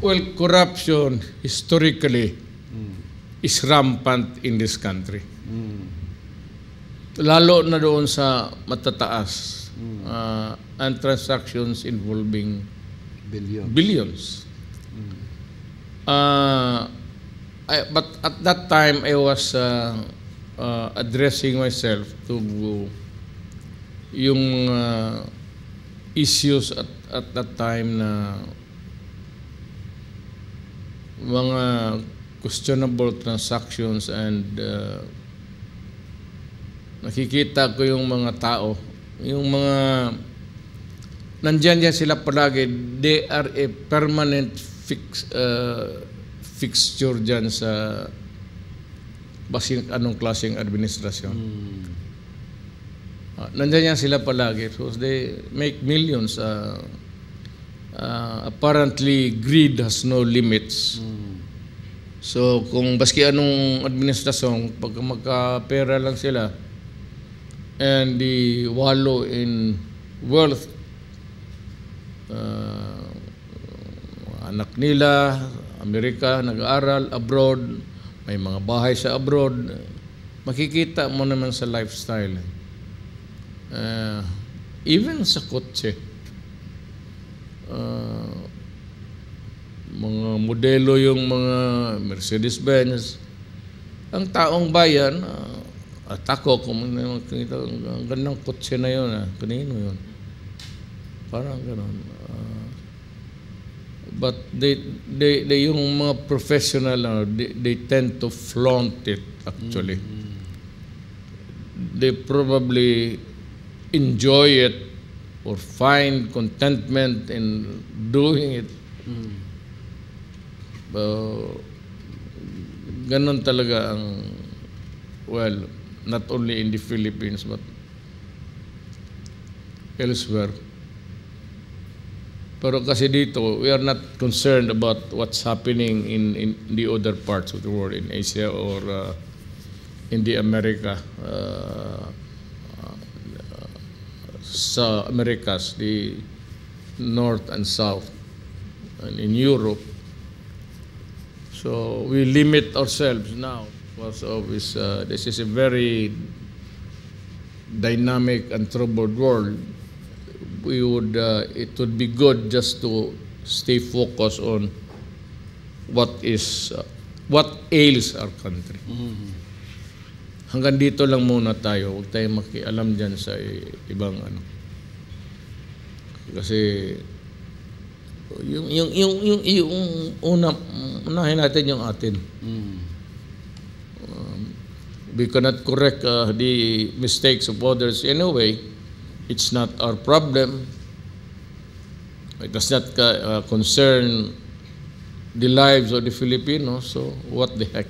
Well, corruption historically is rampant in this country. Lalo na doon sa matataas and transactions involving billions. But at that time, I was addressing myself to yung issues at that time na mga questionable transactions and nakikita ko yung mga tao, yung mga nandyan yan sila palagi, they are a permanent fixture dyan sa basing anong klaseng administrasyon. Nandyan yan sila palagi. So they make millions. Apparently, greed has no limits. So kung baski anong administrasyon, pag magkapera lang sila and they wallow in wealth, anak nila, Amerika, nag-aaral, abroad, may mga bahay sa abroad, makikita mo naman sa lifestyle. Even sa kotse, mga modelo yung mga Mercedes-Benz, ang taong bayan, at ako, kung makikita, ang gandang kotse na yun, kanino yun? Parang gano'n. But they yung mga professional, they tend to flaunt it actually. They probably enjoy it or find contentment in doing it. Ganon talaga ang, well, not only in the Philippines but elsewhere. Pero kasi dito, we are not concerned about what's happening in the other parts of the world, in Asia or in the America, sa Americas, the North and South, and in Europe. So we limit ourselves now because of this is a very dynamic and troubled world. It would be good just to stay focused on what ails our country. Hanggang dito lang muna tayo. Huwag tayong makialam dyan sa ibang ano. Kasi yung unahin natin yung atin. We cannot correct the mistakes of others anyway. It's not our problem. It does not concern the lives of the Filipinos. So what the heck?